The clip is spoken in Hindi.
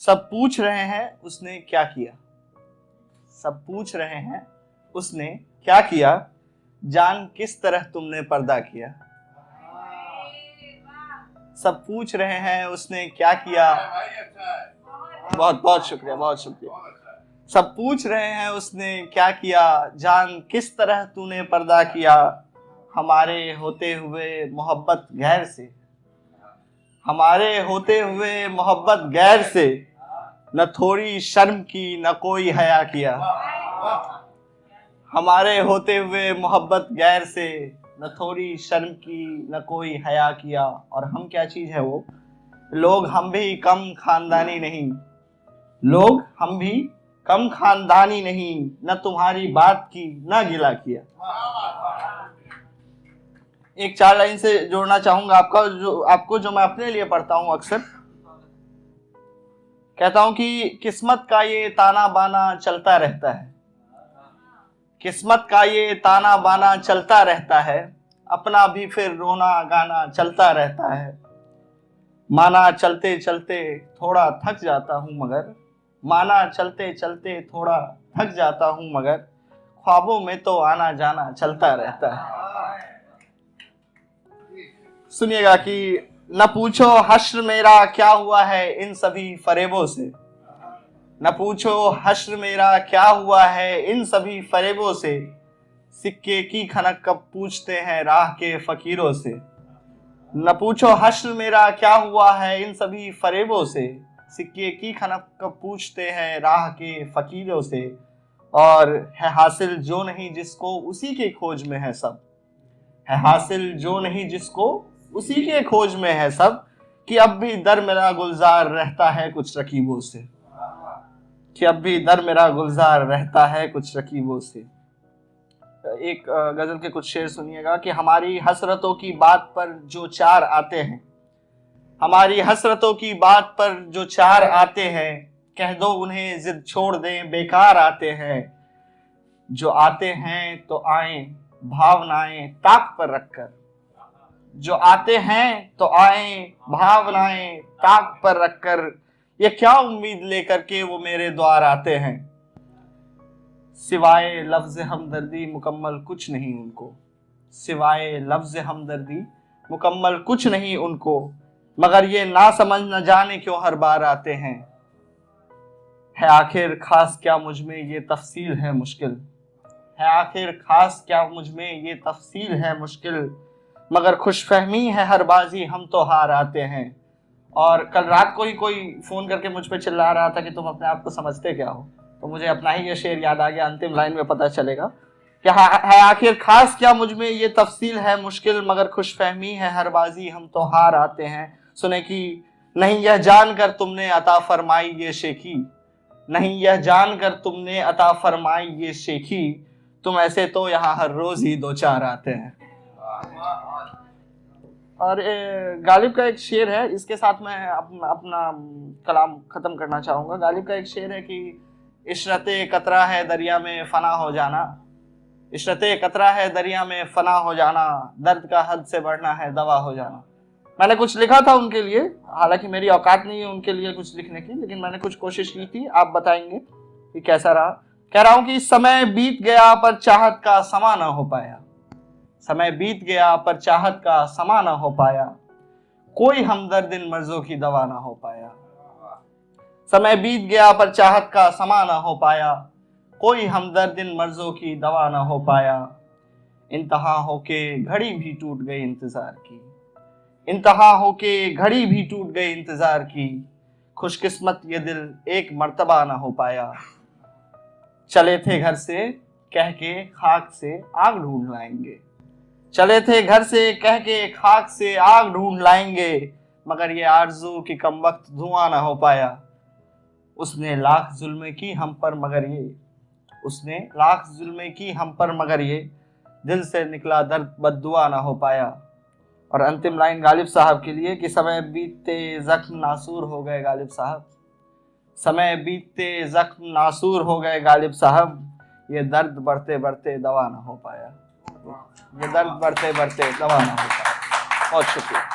सब पूछ रहे हैं उसने क्या किया, सब पूछ रहे हैं उसने क्या किया, जान किस तरह तुमने पर्दा किया। सब पूछ रहे हैं उसने क्या किया। बहुत बहुत शुक्रिया, बहुत शुक्रिया। सब पूछ रहे हैं उसने क्या किया, जान किस तरह तूने पर्दा किया। हमारे होते हुए मोहब्बत गैर से, हमारे होते हुए मोहब्बत गैर से, न थोड़ी शर्म की न कोई हया किया। हमारे होते हुए मोहब्बत गैर से, न थोड़ी शर्म की न कोई हया किया। और हम क्या चीज है वो, लोग हम भी कम खानदानी नहीं, लोग हम भी कम खानदानी नहीं, न तुम्हारी बात की न गिला किया। एक 4 लाइन से जोड़ना चाहूंगा आपको जो मैं अपने लिए पढ़ता हूं अक्सर। कहता हूं कि किस्मत का ये ताना बाना चलता रहता है, किस्मत का ये ताना बाना चलता रहता है, अपना भी फिर रोना गाना चलता रहता है। माना चलते चलते थोड़ा थक जाता हूं मगर, माना चलते चलते थोड़ा थक जाता हूं मगर, ख्वाबों में तो आना जाना चलता रहता है। सुनिएगा कि न पूछो हश्र मेरा क्या हुआ है इन सभी फरेबों से, न पूछो हश्र मेरा क्या हुआ है इन सभी फरेबों से, सिक्के की खनक कब पूछते हैं राह के फकीरों से। न पूछो हश्र मेरा क्या हुआ है इन सभी फरेबों से, सिक्के की खनक कब पूछते हैं राह के फकीरों से। और है हासिल जो नहीं जिसको उसी के खोज में है सब, है हासिल जो नहीं जिसको उसी के खोज में है सब, कि अब भी दर मेरा गुलजार रहता है कुछ रकीबों से, कि अब भी दर मेरा गुलजार रहता है कुछ रकीबों से। एक गजल के कुछ शेर सुनिएगा कि हमारी हसरतों की बात पर जो चार आते हैं, हमारी हसरतों की बात पर जो चार आते हैं, कह दो उन्हें जिद छोड़ दें बेकार आते हैं। जो आते हैं तो आए भावनाएं ताक पर रखकर, जो आते हैं तो आए भावनाएं ताक पर रखकर, ये क्या उम्मीद लेकर के वो मेरे द्वार आते हैं। सिवाय लफ्ज हमदर्दी मुकम्मल कुछ नहीं उनको, सिवाय लफ्ज हमदर्दी मुकम्मल कुछ नहीं उनको, मगर ये ना समझ न जाने क्यों हर बार आते हैं। है आखिर खास क्या मुझ में ये तफसील है मुश्किल, है आखिर खास क्या मुझ में ये तफसील है मुश्किल, मगर खुशफहमी है हर बाजी हम तो हार आते हैं। और कल रात को ही कोई फोन करके मुझ पे चिल्ला रहा था कि तुम अपने आप को समझते क्या हो, तो मुझे अपना ही ये शेर याद आ गया। अंतिम लाइन में पता चलेगा कि है आखिर खास क्या मुझ में ये तफसील है मुश्किल, मगर खुशफहमी है हर बाजी हम तो हार आते हैं। सुने कि नहीं यह जानकर तुमने अता फरमाई ये शेखी, नहीं यह जानकर तुमने अता फरमाई ये शेखी, तुम ऐसे तो यहाँ हर रोज ही 2-4 आते हैं। और गालिब का एक शेर है, इसके साथ मैं अपना कलाम खत्म करना चाहूंगा। गालिब का एक शेर है कि इशरते कतरा है दरिया में फना हो जाना, इशरते कतरा है दरिया में फना हो जाना, दर्द का हद से बढ़ना है दवा हो जाना। मैंने कुछ लिखा था उनके लिए, हालांकि मेरी औकात नहीं है उनके लिए कुछ लिखने की, लेकिन मैंने कुछ कोशिश की थी। आप बताएंगे कि कैसा रहा। कह रहा हूं कि समय बीत गया पर चाहत का समा ना हो पाया, समय बीत गया पर चाहत का समा ना हो पाया, कोई हमदर्द इन मर्जों की दवा ना हो पाया। समय बीत गया पर चाहत का समा ना हो पाया, कोई हमदर्द इन मर्जों की दवा ना हो पाया। इंतहा होके घड़ी भी टूट गई इंतजार की, इंतहा होके घड़ी भी टूट गई इंतजार की, खुशकिस्मत ये दिल एक मर्तबा ना हो पाया। चले थे घर से कह के खाक से आग ढूंढ लाएंगे, चले थे घर से कह के खाक से आग ढूंढ लाएंगे, मगर ये आरज़ू की कम वक्त धुआं ना हो पाया। उसने लाख जुल्में की हम पर मगर ये, उसने लाख जुल्में की हम पर मगर ये, दिल से निकला दर्द बद्दुआ ना हो पाया। और अंतिम लाइन गालिब साहब के लिए कि समय बीतते जख्म नासूर हो गए गालिब साहब, समय बीतते जख्म नासूर हो गए गालिब साहब, ये दर्द बढ़ते बढ़ते दवा ना हो पाया, ये दर्द बढ़ते बढ़ते दवा ना हो पाया। बहुत शुक्रिया।